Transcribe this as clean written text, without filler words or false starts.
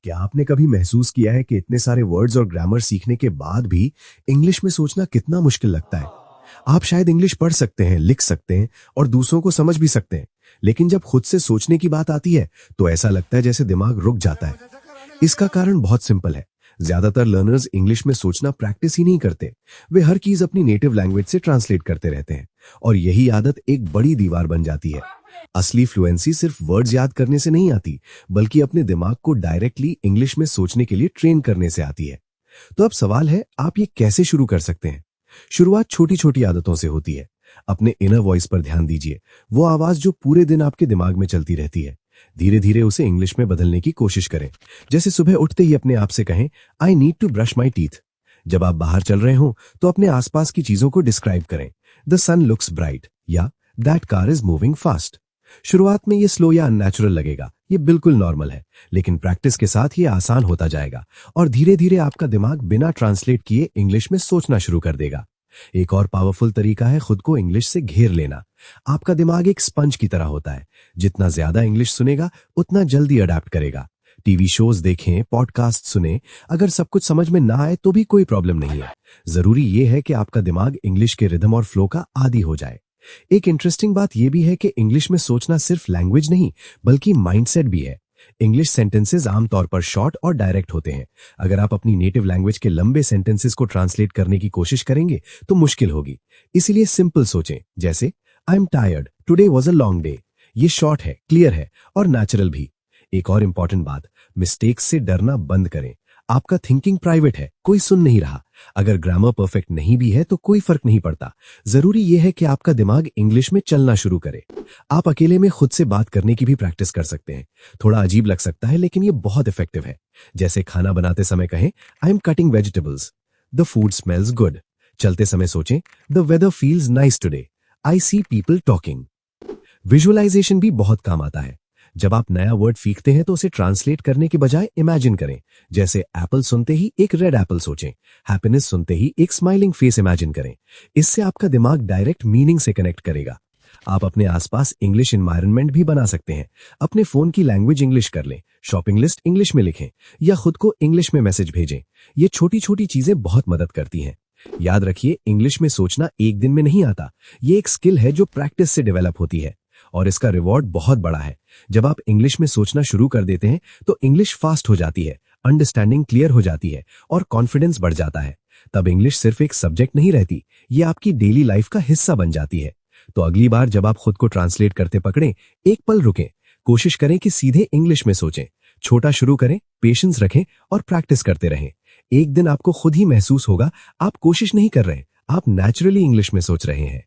क्या आपने कभी महसूस किया है कि इतने सारे वर्ड्स और ग्रामर सीखने के बाद भी इंग्लिश में सोचना कितना मुश्किल लगता है? आप शायद इंग्लिश पढ़ सकते हैं, लिख सकते हैं और दूसरों को समझ भी सकते हैं, लेकिन जब खुद से सोचने की बात आती है, तो ऐसा लगता है जैसे दिमाग रुक जाता है। इसका कारण बहुत सिंपल है। ज्यादातर लर्नर्स इंग्लिश में सोचना प्रैक्टिस ही नहीं करते। वे हर चीज अपनी नेटिव लैंग्वेज से ट्रांसलेट करते रहते हैं और यही आदत एक बड़ी दीवार बन जाती है। असली फ्लुएंसी सिर्फ वर्ड्स याद करने से नहीं आती, बल्कि अपने दिमाग को डायरेक्टली इंग्लिश में सोचने के लिए ट्रेन करने से आती है। तो अब सवाल है, आप ये कैसे शुरू कर सकते हैं? शुरुआत छोटी छोटी आदतों से होती है। अपने इनर वॉइस पर ध्यान दीजिए, वो आवाज जो पूरे दिन आपके दिमाग में चलती रहती है। धीरे धीरे उसे इंग्लिश में बदलने की कोशिश करें। जैसे सुबह उठते ही अपने आप से कहें, I need to brush my teeth. जब आप बाहर चल रहे हो तो अपने आसपास की चीजों को डिस्क्राइब करें। द सन लुक्स ब्राइट या that car is moving fast. शुरुआत में ये स्लो या अननेचुरल लगेगा, ये बिल्कुल नॉर्मल है, लेकिन प्रैक्टिस के साथ ये आसान होता जाएगा और धीरे धीरे आपका दिमाग बिना ट्रांसलेट किए इंग्लिश में सोचना शुरू कर देगा। एक और पावरफुल तरीका है खुद को इंग्लिश से घेर लेना। आपका दिमाग एक स्पंज की तरह होता है। जितना ज्यादा इंग्लिश सुनेगा, उतना जल्दी अडेप्ट करेगा। टीवी शोज देखें, पॉडकास्ट सुने, अगर सब कुछ समझ में ना आए तो भी कोई प्रॉब्लम नहीं है। जरूरी यह है कि आपका दिमाग इंग्लिश के रिदम और फ्लो का आदी हो जाए। एक इंटरेस्टिंग बात यह भी है कि इंग्लिश में सोचना सिर्फ लैंग्वेज नहीं, बल्कि माइंडसेट भी है। इंग्लिश सेंटेंसेस आमतौर पर शॉर्ट और डायरेक्ट होते हैं। अगर आप अपनी नेटिव लैंग्वेज के लंबे सेंटेंसेस को ट्रांसलेट करने की कोशिश करेंगे तो मुश्किल होगी। इसीलिए सिंपल सोचें, जैसे I am tired, today was a long day. ये शॉर्ट है, क्लियर है और नेचुरल भी। एक और इंपॉर्टेंट बात, मिस्टेक्स से डरना बंद करें। आपका थिंकिंग प्राइवेट है, कोई सुन नहीं रहा। अगर ग्रामर परफेक्ट नहीं भी है तो कोई फर्क नहीं पड़ता। जरूरी यह है कि आपका दिमाग इंग्लिश में चलना शुरू करे। आप अकेले में खुद से बात करने की भी प्रैक्टिस कर सकते हैं। थोड़ा अजीब लग सकता है, लेकिन यह बहुत इफेक्टिव है। जैसे खाना बनाते समय कहें, I am cutting vegetables, the food smells good. चलते समय सोचें, the weather feels nice today, I see people talking. Visualisation भी बहुत काम आता है। जब आप नया वर्ड सीखते हैं तो उसे ट्रांसलेट करने के बजाय इमेजिन करें। जैसे एप्पल सुनते ही एक रेड एप्पल सोचें, हैप्पीनेस सुनते ही एक स्माइलिंग फेस इमेजिन करें। इससे आपका दिमाग डायरेक्ट मीनिंग से कनेक्ट करेगा। आप अपने आसपास इंग्लिश एनवायरनमेंट भी बना सकते हैं। अपने फोन की लैंग्वेज इंग्लिश कर लें, शॉपिंग लिस्ट इंग्लिश में लिखें या खुद को इंग्लिश में मैसेज भेजें। ये छोटी छोटी चीजें बहुत मदद करती हैं। याद रखिए, इंग्लिश में सोचना एक दिन में नहीं आता। ये एक स्किल है जो प्रैक्टिस से डेवलप होती है और इसका रिवॉर्ड बहुत बड़ा है। जब आप इंग्लिश में सोचना शुरू कर देते हैं तो इंग्लिश फास्ट हो जाती है, अंडरस्टैंडिंग क्लियर हो जाती है और कॉन्फिडेंस बढ़ जाता है। तब इंग्लिश सिर्फ एक सब्जेक्ट नहीं रहती, ये आपकी डेली लाइफ का हिस्सा बन जाती है। तो अगली बार जब आप खुद को ट्रांसलेट करते पकड़ें, एक पल रुकें, कोशिश करें कि सीधे इंग्लिश में सोचें। छोटा शुरू करें, पेशेंस रखें और प्रैक्टिस करते रहें। एक दिन आपको खुद ही महसूस होगा आप कोशिश नहीं कर रहे, आप नेचुरली इंग्लिश में सोच रहे हैं।